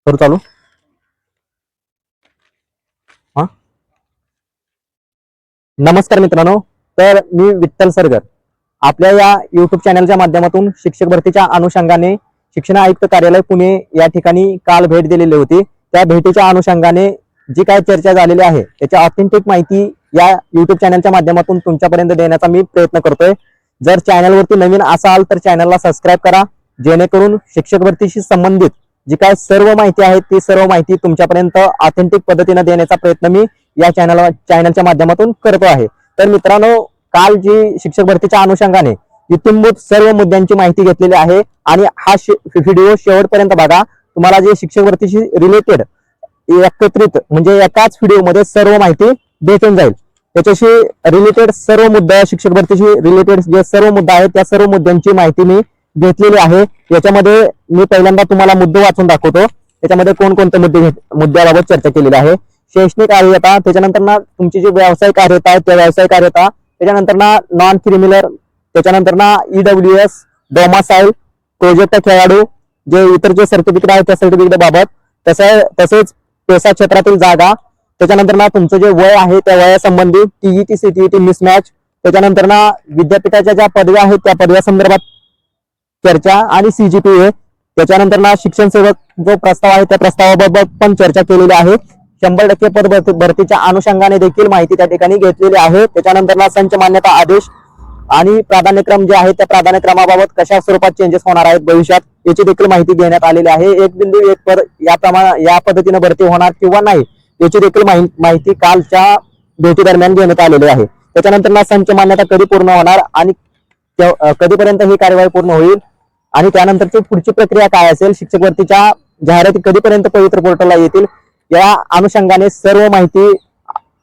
करू चालू. हा, नमस्कार मित्रांनो. तर मी विठ्ठल सरगर आपल्या या युट्यूब चॅनलच्या माध्यमातून शिक्षक भरतीच्या अनुषंगाने शिक्षण आयुक्त कार्यालय पुणे या ठिकाणी काल भेट दिलेली होती. त्या भेटीच्या अनुषंगाने जी काय चर्चा झालेली आहे त्याची ऑथेंटिक माहिती या युट्यूब चॅनलच्या माध्यमातून तुमच्यापर्यंत देण्याचा मी प्रयत्न करतोय. जर चॅनलवरती नवीन असाल तर चॅनलला सबस्क्राईब करा, जेणेकरून शिक्षक भरतीशी संबंधित जी काय सर्व माहिती आहे ती सर्व माहिती तुमच्यापर्यंत ऑथेंटिक पद्धतीने देण्याचा प्रयत्न मी या चॅनलच्या माध्यमातून करतो आहे. तर मित्रांनो, काल जी शिक्षक भरतीच्या अनुषंगाने इत्थंभूत सर्व मुद्द्यांची माहिती घेतलेली आहे आणि हा व्हिडिओ शेवटपर्यंत बघा. तुम्हाला जे शिक्षक भरतीशी रिलेटेड एकत्रित म्हणजे एकाच व्हिडिओमध्ये सर्व माहिती भेटून जाईल. त्याच्याशी रिलेटेड सर्व मुद्दा, शिक्षक भरतीशी रिलेटेड जे सर्व मुद्दा आहेत त्या सर्व मुद्द्यांची माहिती मी घेतलेली आहे. याच्यामध्ये मी पहिल्यांदा तुम्हाला मुद्दे वाचून दाखवतो. त्याच्यामध्ये कोणकोणते मुद्द्याबाबत चर्चा केलेली आहे. शैक्षणिक कार्यता, त्याच्यानंतर ना तुमची जी व्यावसायिक कार्यता आहे त्या व्यावसायिक कार्यता, त्याच्यानंतर ना नॉन क्रिमिनल, त्याच्यानंतर ना EWS, डोमासाईल, प्रोजेक्ट खेळाडू, जे इतर जे सर्टिफिकेट आहे त्या सर्टिफिकेट बाबत, तसेच पेसा क्षेत्रातील जागा, त्याच्यानंतर ना तुमचं जे वय आहे त्या वयासंबंधी TET CTET मिसमॅच, त्याच्यानंतर ना विद्यापीठाच्या ज्या पदव्या आहेत त्या पदव्या संदर्भात चर्चा आणि CGPA, त्याच्यानंतर ना शिक्षण सेवक जो प्रस्ताव आहे त्या प्रस्तावाबाबत पण चर्चा केलेली आहे. 100% पद भरतीच्या अनुषंगाने देखील माहिती त्या ठिकाणी घेतलेली आहे. त्याच्यानंतर ना संच मान्यता आदेश आणि प्राधान्यक्रम जे आहे त्या प्राधान्यक्रमाबाबत कशा स्वरूपात चेंजेस होणार आहेत भविष्यात याची देखील माहिती देण्यात आलेली आहे. 1 पद या पद्धतीने भरती होणार किंवा नाही याची देखील माहिती कालच्या भेटी दरम्यान घेण्यात आलेली आहे. त्याच्यानंतर ना संच मान्यता कधी पूर्ण होणार आणि कधीपर्यंत ही कार्यवाही पूर्ण होईल आणि त्यानंतरची पुढची प्रक्रिया काय असेल, शिक्षक भरतीच्या जाहिराती कधीपर्यंत पवित्र पोर्टलला येतील, या अनुषंगाने सर्व माहिती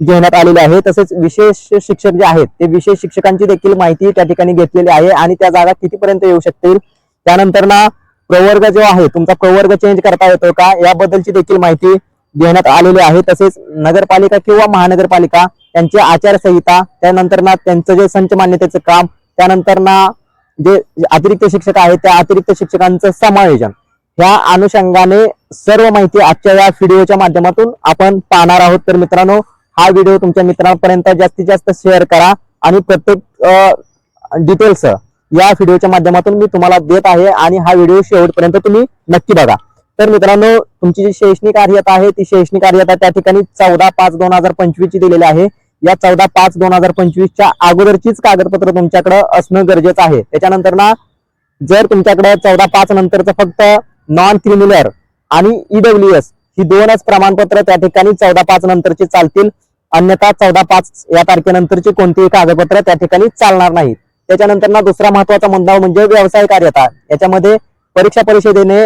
घेण्यात आलेली आहे. तसेच विशेष शिक्षक जे आहेत ते विशेष शिक्षकांची देखील माहिती त्या ठिकाणी घेतलेली आहे आणि त्या जागा कितीपर्यंत येऊ शकतील. त्यानंतर ना प्रवर्ग जो आहे तुमचा प्रवर्ग चेंज करता येतो का याबद्दलची देखील माहिती घेण्यात आलेली आहे. तसेच नगरपालिका किंवा महानगरपालिका त्यांची आचारसंहिता, त्यानंतर ना त्यांचं जे संच मान्यतेचं काम, त्यानंतर ना जे अतिरिक्त शिक्षक आहेत त्या अतिरिक्त शिक्षकांचं समायोजन, ह्या अनुषंगाने सर्व माहिती आजच्या या व्हिडिओच्या माध्यमातून आपण पाहणार आहोत. तर मित्रांनो, हा व्हिडिओ तुमच्या मित्रांपर्यंत जास्तीत जास्त शेअर करा आणि प्रत्येक डिटेल्स या व्हिडिओच्या माध्यमातून मी तुम्हाला देत आहे आणि हा व्हिडिओ शेवटपर्यंत तुम्ही नक्की बघा. तर मित्रांनो, तुमची जी शैक्षणिक अर्हता आहे ती शैक्षणिक अर्हता त्या ठिकाणी 14/5/2025 ची दिलेली आहे. या 14/5/2025 च्या अगोदरचीच कागदपत्र तुमच्याकडे असणं गरजेचं आहे. त्याच्यानंतर ना जर तुमच्याकडे 14/5 नंतरचं फक्त नॉन क्रिमिनल आणि EWS ही दोनच प्रमाणपत्र त्या ठिकाणी 14/5 नंतरची चालतील, अन्यथा 14/5 या तारखेनंतरची कोणतीही कागदपत्र त्या ठिकाणी चालणार नाहीत. त्याच्यानंतर ना दुसरा महत्वाचा मुद्दा म्हणजे व्यवसाय कार्यता. याच्यामध्ये परीक्षा परिषदेने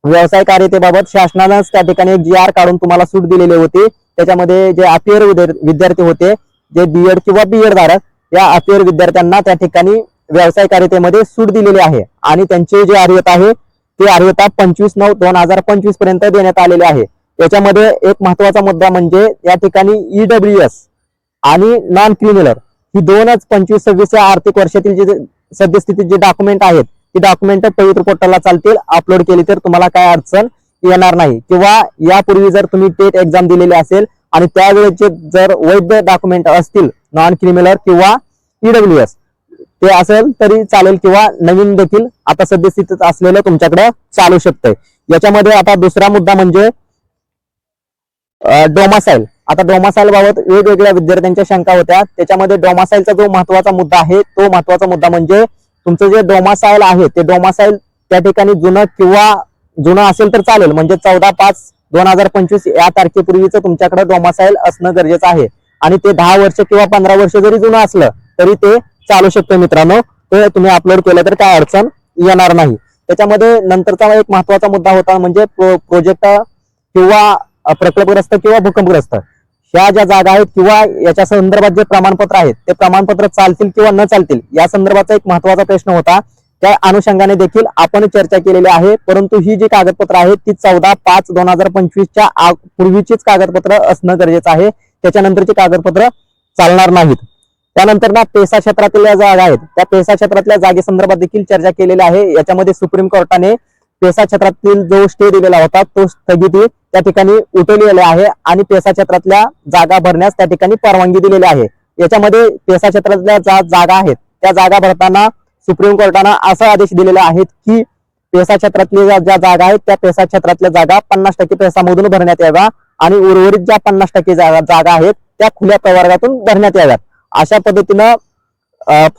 व्यवसाय कार्यतेबाबत शासनानंच त्या ठिकाणी एक GR काढून तुम्हाला सूट दिलेली होती. त्याच्यामध्ये जे अपियर विद्यार्थी होते, जे B.Ed किंवा B.Ed धारक, या अपियर विद्यार्थ्यांना त्या ठिकाणी व्यवसाय कार्यतेमध्ये सूट दिलेली आहे आणि त्यांची जी अर्हता आहे ती अर्हता 25/9/2025 पर्यंत देण्यात आलेली आहे. याच्यामध्ये एक महत्वाचा मुद्दा म्हणजे या ठिकाणी EWS आणि नॉन क्रिमिनल ही दोनच 25-26 या आर्थिक वर्षातील जे सद्यस्थितीत जे डॉक्युमेंट आहेत ती डॉक्युमेंट पवित्र पोर्टलला चालतील. अपलोड केली तर तुम्हाला काय अडचण येणार नाही. किंवा यापूर्वी जर तुम्ही टेट एक्झाम दिलेली असेल आणि त्यावेळेचे जर वैध डॉक्युमेंट असतील नॉन क्रिमिनल किंवा EWS ते असेल तरी चालेल, किंवा नवीन देखील आता सद्यस्थितीत असलेलं तुमच्याकडे चालू शकतंय. याच्यामध्ये आता दुसरा मुद्दा म्हणजे डोमासाईल. आता डोमासाईल बाबत वेगवेगळ्या विद्यार्थ्यांच्या शंका होत्या. त्याच्यामध्ये डोमासाईलचा जो महत्वाचा मुद्दा आहे तो महत्वाचा मुद्दा म्हणजे तुमचं जे डोमासाईल आहे ते डोमासाईल त्या ठिकाणी जुनं असेल तर चालेल, म्हणजे 14/5/2025 या तारखेपूर्वीच तुमच्याकडे डोमासाईल असणं गरजेचं आहे आणि ते 10 वर्ष किंवा 15 वर्ष जरी जुनं असलं तरी ते चालू शकतं मित्रांनो. ते तुम्ही अपलोड केलं तर काय अडचण येणार नाही. त्याच्यामध्ये नंतरचा एक महत्वाचा मुद्दा होता म्हणजे प्रोजेक्ट किंवा प्रकल्पग्रस्त किंवा भूकंपग्रस्त ह्या ज्या जागा आहेत किंवा याच्या संदर्भात जे प्रमाणपत्र आहेत ते प्रमाणपत्र चालतील किंवा न चालतील या संदर्भाचा एक महत्वाचा प्रश्न होता. त्या अनुषंगाने देखील आपण चर्चा केलेली आहे. परंतु ही जी कागदपत्र आहेत ती 14/5/2025 च्या पूर्वीचीच कागदपत्र असणं गरजेचं आहे. त्याच्यानंतरची कागदपत्र चालणार नाहीत. त्यानंतर ना पेसा क्षेत्रातील जागा आहेत त्या पेसा क्षेत्रातल्या जागेसंदर्भात देखील चर्चा केलेली आहे. याच्यामध्ये सुप्रीम कोर्टाने पेसा क्षेत्रातील जो स्टे दिलेला होता तो स्थगिती त्या ठिकाणी उठवलेली आहे आणि पेसा क्षेत्रातल्या जागा भरण्यास त्या ठिकाणी परवानगी दिलेली आहे. याच्यामध्ये पेसा क्षेत्रातल्या जागा आहेत त्या जागा भरताना सुप्रीम कोर्टानं असा आदेश दिलेला आहे की पेसा क्षेत्रातल्या ज्या जागा आहेत त्या पेसा क्षेत्रातल्या जागा 50% पेसामधून भरण्यात याव्या आणि उर्वरित ज्या 50% जागा आहेत त्या खुल्या प्रवर्गातून भरण्यात याव्यात, अशा पद्धतीनं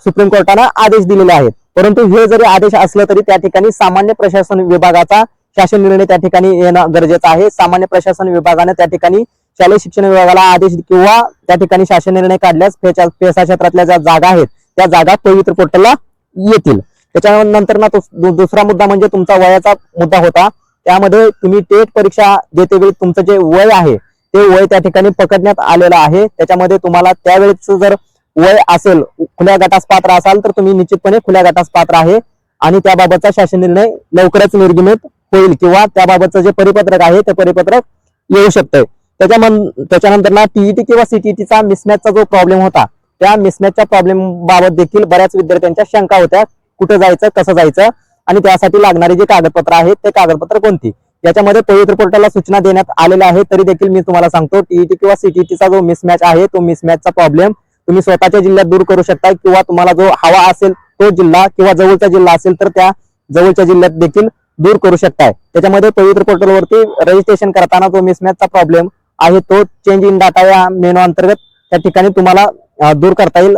सुप्रीम कोर्टानं आदेश दिलेले आहेत. परंतु हे जरी आदेश असलं तरी त्या ठिकाणी सामान्य प्रशासन विभागाचा शासन निर्णय त्या ठिकाणी येणं गरजेचं आहे. सामान्य प्रशासन विभागाने त्या ठिकाणी शालेय शिक्षण विभागाला आदेश किंवा त्या ठिकाणी शासन निर्णय काढल्यास पेसा क्षेत्रातल्या ज्या जागा आहेत त्या जागा पवित्र पोर्टलला येतील. त्याच्यानंतर ना दुसरा मुद्दा म्हणजे तुमचा वयाचा मुद्दा होता. त्यामध्ये तुम्ही टेट परीक्षा देतेवेळी तुमचं जे वय आहे ते वय त्या ठिकाणी पकडण्यात आलेलं आहे. त्याच्यामध्ये तुम्हाला त्यावेळेस जर वय असेल, खुल्या गटास पात्र असाल तर तुम्ही निश्चितपणे खुल्या गटास पात्र आहे आणि त्याबाबतचा शासन निर्णय लवकरच निर्गमित होईल किंवा त्याबाबतचं जे परिपत्रक आहे ते परिपत्रक येऊ शकतंय. त्याच्यानंतर ना टीईटी किंवा सीटीईटीचा मिसमॅचचा जो प्रॉब्लेम होता त्या मिसमॅचच्या प्रॉब्लेम बाबत देखील बऱ्याच विद्यार्थ्यांच्या शंका होत्या. कुठं जायचं, कसं जायचं आणि त्यासाठी लागणारी जे कागदपत्र आहेत ते कागदपत्र कोणती. याच्यामध्ये पवित्र पोर्टलला सूचना देण्यात आलेल्या आहेत. तरी देखील मी तुम्हाला सांगतो टीईटी किंवा सीटीईटीचा जो मिसमॅच आहे तो मिसमॅचचा प्रॉब्लेम तुम्ही स्वतःच्या जिल्ह्यात दूर करू शकता किंवा तुम्हाला जो हवा असेल तो जिल्हा किंवा जवळचा जिल्हा असेल तर त्या जवळच्या जिल्ह्यात देखील दूर करू शकताय. त्याच्यामध्ये पवित्र पोर्टलवरती रजिस्ट्रेशन करताना जो मिसमॅचचा प्रॉब्लेम आहे तो चेंज इन डाटा या मेनू अंतर्गत त्या ठिकाणी तुम्हाला दूर करता येईल.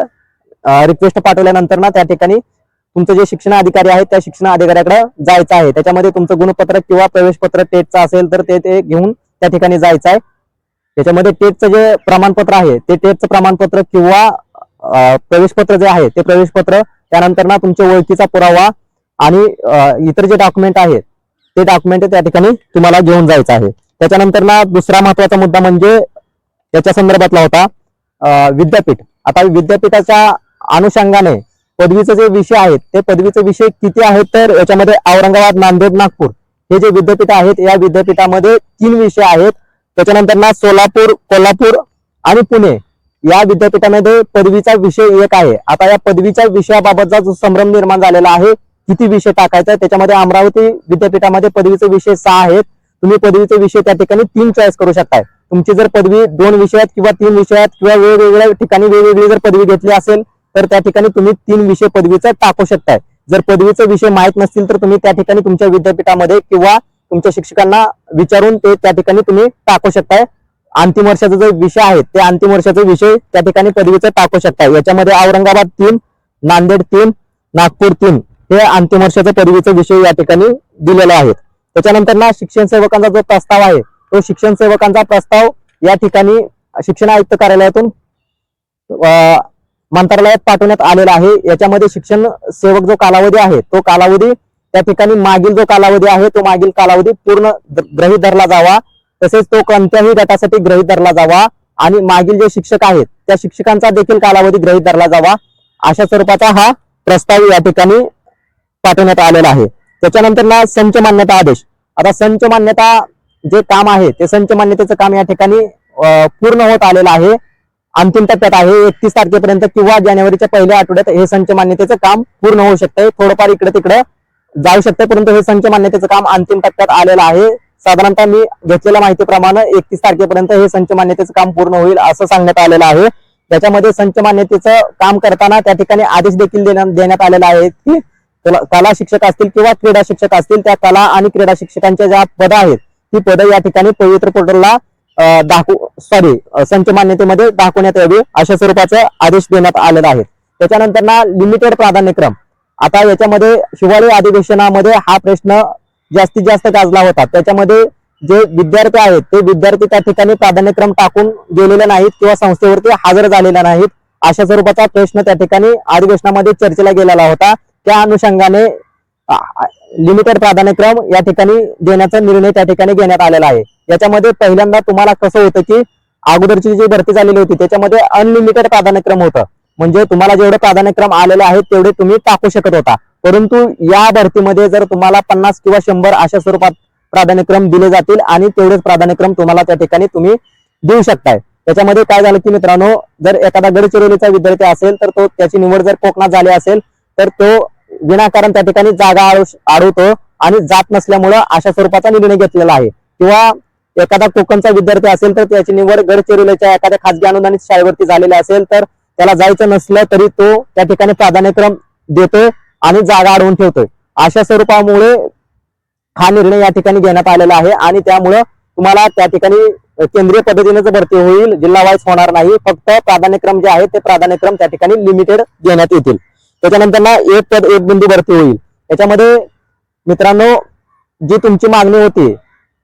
रिक्वेस्ट पाठवल्यानंतर ना त्या ठिकाणी तुमचं जे शिक्षण अधिकारी आहेत त्या शिक्षण अधिकाऱ्याकडे जायचं आहे. त्याच्यामध्ये तुमचं गुणपत्र किंवा प्रवेशपत्र टेटचं असेल तर ते घेऊन त्या ठिकाणी जायचं आहे. त्याच्यामध्ये टेटचं जे प्रमाणपत्र आहे ते टेटचं प्रमाणपत्र किंवा प्रवेशपत्र जे आहे ते प्रवेशपत्र, त्यानंतर ना तुमच्या ओळखीचा पुरावा आणि इतर जे डॉक्युमेंट आहेत ते डॉक्युमेंट त्या ठिकाणी तुम्हाला घेऊन जायचं आहे. त्याच्यानंतर ना दुसरा महत्वाचा मुद्दा म्हणजे त्याच्या संदर्भातला होता विद्यापीठ. आता विद्यापीठाच्या अनुषंगाने पदवीचे जे विषय आहेत ते पदवीचे विषय किती आहेत तर याच्यामध्ये औरंगाबाद, नांदेड, नागपूर हे जे विद्यापीठ आहेत या विद्यापीठामध्ये 3 विषय आहेत. त्याच्यानंतर ना सोलापूर, कोल्हापूर आणि पुणे या विद्यापीठामध्ये पदवीचा विषय 1 आहे. आता या पदवीच्या विषयाबाबतचा जो संभ्रम निर्माण झालेला आहे किती विषय टाकायचा, त्याच्यामध्ये अमरावती विद्यापीठामध्ये पदवीचे विषय 6 आहेत. तुम्ही पदवीचे विषय त्या ठिकाणी 3 चॉईस करू शकताय. तुमची जर पदवी 2 विषयात किंवा 3 विषयात किंवा वेगवेगळ्या ठिकाणी वेगवेगळी जर पदवी घेतली असेल तर त्या ठिकाणी तुम्ही 3 विषय पदवीचा टाकू शकताय. जर पदवीचे विषय माहित नसतील तर तुम्ही त्या ठिकाणी तुमच्या विद्यापीठामध्ये किंवा तुमच्या शिक्षकांना विचारून ते त्या ठिकाणी तुम्ही टाकू शकताय. अंतिम वर्षाचे जे विषय आहेत ते अंतिम वर्षाचे विषय त्या ठिकाणी पदवीचे टाकू शकताय. याच्यामध्ये औरंगाबाद 3, नांदेड 3, नागपूर 3 हे अंतिम वर्षाचे पदवीचे विषय या ठिकाणी दिलेले आहेत. त्याच्यानंतर ना शिक्षण सेवकांचा जो प्रस्ताव आहे तो शिक्षण सेवकांचा प्रस्ताव या ठिकाणी शिक्षण आयुक्त कार्यालयातून मंत्रालयात पाठवण्यात आलेला आहे. याच्यामध्ये शिक्षण सेवक जो कालावधी आहे तो कालावधी त्या ठिकाणी मागील जो कालावधी आहे तो मागील कालावधी पूर्ण गृहीत धरला जावा, तसेच तो कोणत्याही गटासाठी गृहीत धरला जावा आणि मागील जे शिक्षक आहेत त्या शिक्षकांचा देखील कालावधी गृहीत धरला जावा, अशा स्वरूपाचा हा प्रस्ताव या ठिकाणी पाठवण्यात आलेला आहे. त्याच्यानंतर ना संच मान्यता आदेश. आता संच मान्यता जे काम आहे ते संच मान्यतेचं काम या ठिकाणी पूर्ण होत आलेलं आहे, अंतिम टप्प्यात आहे. 31 तारखेपर्यंत किंवा जानेवारीच्या पहिल्या आठवड्यात हे संच मान्यतेचं काम पूर्ण होऊ शकतंय. थोडंफार इकडे तिकडे जाऊ शकते परंतु हे संच मान्यतेचं काम अंतिम टप्प्यात आलेलं आहे. साधारणतः मी घेतलेल्या माहितीप्रमाणे 31 तारखेपर्यंत हे संच मान्यतेचं काम पूर्ण होईल असं सांगण्यात आलेलं आहे. त्याच्यामध्ये संच मान्यतेचं काम करताना त्या ठिकाणी आदेश देखील देण्यात आलेला आहे की कला शिक्षक असतील किंवा क्रीडा शिक्षक असतील त्या कला आणि क्रीडा शिक्षकांच्या ज्या पदं आहेत ती पदं या ठिकाणी पवित्र पोर्टलला संच मान्यतेमध्ये दाखवण्यात यावी अशा स्वरूपाचे आदेश देण्यात आलेले आहेत. त्याच्यानंतर ना लिमिटेड प्राधान्यक्रम. आता याच्यामध्ये हिवाळी अधिवेशनामध्ये हा प्रश्न जास्तीत जास्त गाजला होता. त्याच्यामध्ये जे विद्यार्थी आहेत ते विद्यार्थी त्या ठिकाणी प्राधान्यक्रम टाकून गेलेले नाहीत किंवा संस्थेवरती हजर झालेला नाहीत, अशा स्वरूपाचा प्रश्न त्या ठिकाणी अधिवेशनामध्ये चर्चेला गेलेला होता. त्या अनुषंगाने लिमिटेड प्राधान्यक्रम या ठिकाणी देण्याचा निर्णय त्या ठिकाणी घेण्यात आलेला आहे. याच्यामध्ये पहिल्यांदा तुम्हाला कसं होतं की अगोदरची जी भरती झालेली होती त्याच्यामध्ये अनलिमिटेड प्राधान्यक्रम होतं, म्हणजे तुम्हाला जेवढे प्राधान्यक्रम आलेले आहेत तेवढे तुम्ही टाकू शकत होता. परंतु या भरतीमध्ये जर तुम्हाला 50 किंवा 100 अशा स्वरूपात प्राधान्यक्रम दिले जातील आणि तेवढेच प्राधान्यक्रम तुम्हाला त्या ठिकाणी तुम्ही देऊ शकताय. त्याच्यामध्ये काय झालं की मित्रांनो, जर एखादा गडचिरोलीचा विद्यार्थी असेल तर तो त्याची निवड जर कोकणात झाली असेल तर तो विनाकारण त्या ठिकाणी जागा अडवतो आणि जात नसल्यामुळं अशा स्वरूपाचा निर्णय घेतलेला आहे. किंवा एखादा कोकणचा विद्यार्थी असेल तर त्याची निवड गडचिरोलीच्या एखाद्या खाजगी अनुदानित शाळेवरती झालेली असेल तर त्याला जायचं नसलं तरी तो त्या ठिकाणी प्राधान्यक्रम देतोय आणि जागा अडवून ठेवतोय. अशा स्वरूपामुळे हा निर्णय या ठिकाणी घेण्यात आलेला आहे आणि त्यामुळं तुम्हाला त्या ठिकाणी केंद्रीय पद्धतीने भरती होईल, जिल्हा वाईज होणार नाही. फक्त प्राधान्यक्रम जे आहे ते प्राधान्यक्रम त्या ठिकाणी लिमिटेड देण्यात येतील. त्याच्यानंतर ना एक पद एक बिंदू भरती होईल. त्याच्यामध्ये मित्रांनो जी तुमची मागणी होती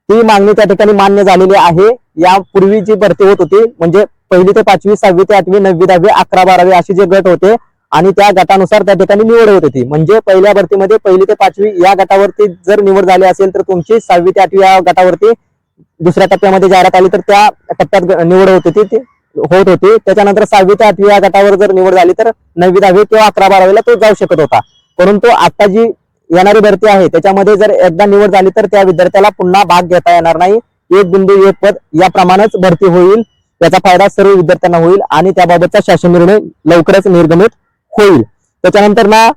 ती मागणी त्या ठिकाणी मान्य झालेली आहे. यापूर्वी जी भरती होत होती म्हणजे 1ली ते 5वी, 6वी ते 8वी, 9वी, 10वी, 11, 12वी असे जे गट होते आणि त्या गटानुसार त्या ठिकाणी निवड होत होती. म्हणजे पहिल्या भरतीमध्ये 1ली ते 5वी या गटावरती जर निवड झाली असेल तर तुमची 6वी ते 8वी या गटावरती दुसऱ्या टप्प्यामध्ये जाहिरात आली तर त्या टप्प्यात निवड होत होती. त्याच्यानंतर 6वी ते 8वी या गटावर जर निवड झाली तर 9वी, 10वी किंवा 11, 12वीला तो जाऊ शकत होता. परंतु आता जी येणारी भरती आहे त्याच्यामध्ये जर एकदा निवड झाली तर त्या विद्यार्थ्याला पुन्हा भाग घेता येणार नाही. एक बिंदू एक पद याप्रमाणेच भरती होईल. त्याचा फायदा सर्व विद्यार्थ्यांना होईल आणि त्याबाबतचा शासन निर्णय लवकरच निर्गमित होईल. त्याच्यानंतर ना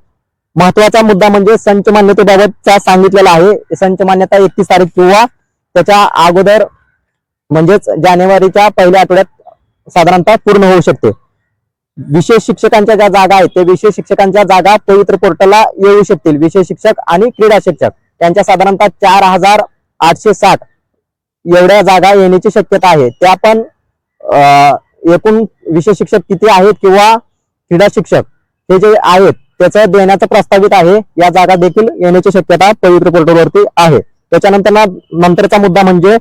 महत्वाचा मुद्दा म्हणजे संच मान्यतेबाबतचा सांगितलेला आहे. संच मान्यता 31 तारीख किंवा त्याच्या अगोदर म्हणजेच जानेवारीच्या पहिल्या आठवड्यात साधारणतः पूर्ण होऊ शकते. विशेष शिक्षकांच्या ज्या जागा आहेत ते विशेष शिक्षकांच्या जागा पवित्र पोर्टलला येऊ शकतील. विशेष शिक्षक आणि क्रीडा शिक्षक त्यांच्या साधारणतः 4860 एवढ्या जागा येण्याची शक्यता आहे. त्या पण एकूण विशेष शिक्षक किती आहेत किंवा क्रीडा शिक्षक हे जे आहेत त्याचं देण्याचं प्रस्तावित आहे. या जागा देखील येण्याची शक्यता पवित्र पोर्टलवरती आहे. त्याच्यानंतर नंतरचा मुद्दा म्हणजे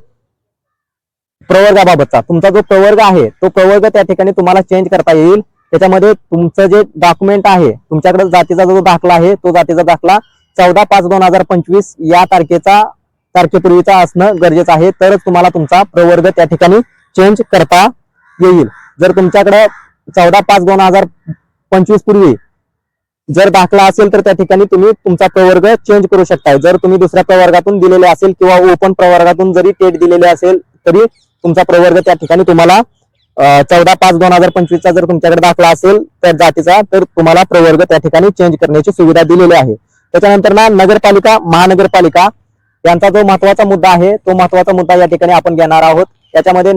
प्रवर्गाबाबतचा. तुमचा जो प्रवर्ग आहे तो प्रवर्ग त्या ठिकाणी तुम्हाला चेंज करता येईल. त्याच्यामध्ये तुमचं जे डॉक्युमेंट आहे तुमच्याकडे जातीचा जो दाखला आहे तो जातीचा दाखला 14/5/2025 या तारखेपूर्वीचा असणं गरजेचं आहे. तरच तुम्हाला तुमचा प्रवर्ग त्या ठिकाणी चेंज करता येईल. जर तुमच्याकडे 14/5/2025 पूर्वी जर दाखला असेल तर त्या ठिकाणी तुम्ही तुमचा प्रवर्ग चेंज करू शकताय. जर तुम्ही दुसऱ्या प्रवर्गातून दिलेले असेल किंवा ओपन प्रवर्गातून जरी टेट दिलेले असेल तरी तुमचा प्रवर्ग त्या ठिकाणी तुम्हाला 14/5/2025 चा जर तुमच्याकडे दाखला असेल तर जातीचा तर तुम्हाला प्रवर्ग त्या ठिकाणी चेंज करण्याची सुविधा दिलेली आहे. त्याच्यानंतर ना नगरपालिका, महानगरपालिका यांचा जो महत्वाचा मुद्दा आहे तो महत्वाचा मुद्दा या ठिकाणी आपण घेणार आहोत. त्याच्यामध्ये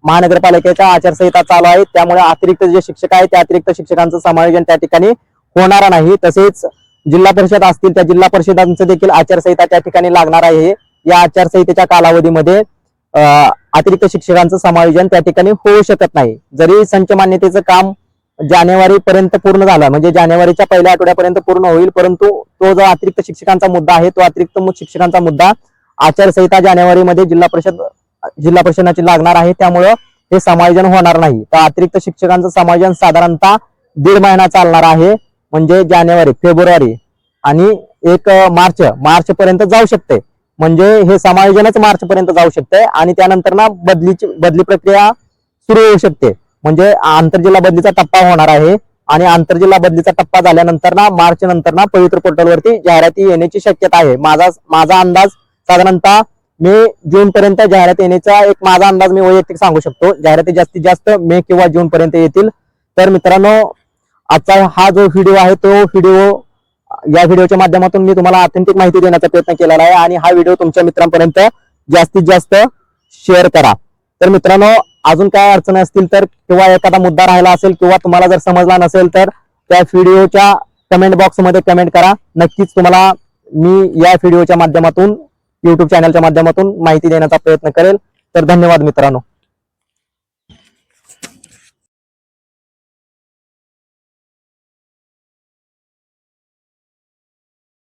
महानगरपालिकेच्या आचारसंहिता चालू आहे. त्यामुळे अतिरिक्त जे शिक्षक आहेत त्या अतिरिक्त शिक्षकांचं समायोजन त्या ठिकाणी होणार नाही. तसेच जिल्हा परिषद असतील त्या जिल्हा परिषदांचं देखील आचारसंहिता त्या ठिकाणी लागणार आहे. या आचारसंहितेच्या कालावधीमध्ये अतिरिक्त शिक्षकांचं समायोजन त्या ठिकाणी होऊ शकत नाही. जरी संच मान्यतेचं काम जानेवारी पर्यंत पूर्ण झालं म्हणजे जानेवारीच्या पहिल्या आठवड्यापर्यंत पूर्ण होईल, परंतु तो जो अतिरिक्त शिक्षकांचा मुद्दा आहे तो अतिरिक्त शिक्षकांचा मुद्दा आचारसंहिता जानेवारीमध्ये जिल्हा परिषदाची लागणार आहे. त्यामुळं हे समायोजन होणार नाही. तर अतिरिक्त शिक्षकांचं समायोजन साधारणतः 1.5 महिना चालणार आहे. म्हणजे जानेवारी, फेब्रुवारी आणि 1 मार्च पर्यंत जाऊ शकते. म्हणजे हे समायोजनच मार्च पर्यंत जाऊ शकते आणि त्यानंतर ना बदली प्रक्रिया सुरू होऊ शकते. म्हणजे आंतरजिल्हा बदलीचा टप्पा होणार आहे आणि आंतरजिल्हा बदलीचा टप्पा झाल्यानंतर ना मार्च नंतर ना पवित्र पोर्टलवरती जाहिराती येण्याची शक्यता आहे. माझा अंदाज साधारणतः मे जून पर्यंत जाहिरात येण्याचा एक माझा अंदाज मी वैयक्तिक सांगू शकतो. जाहिराती जास्तीत जास्त मे किंवा जून पर्यंत येतील. तर मित्रांनो आजचा हा जो व्हिडिओ आहे तो या व्हिडिओच्या माध्यमातून मी तुम्हाला ऑथेंटिक माहिती देण्याचा प्रयत्न केलेला आहे आणि हा व्हिडिओ तुमच्या मित्रांपर्यंत जास्तीत जास्त शेअर करा. तर मित्रांनो अजून काय अडचणी असतील तर किंवा एखादा मुद्दा राहिला असेल किंवा तुम्हाला जर समजला नसेल तर त्या व्हिडिओच्या कमेंट बॉक्समध्ये कमेंट करा. नक्कीच तुम्हाला मी या व्हिडिओच्या माध्यमातून YouTube चॅनलच्या माध्यमातून माहिती देण्याचा प्रयत्न करेल. तर धन्यवाद मित्रांनो.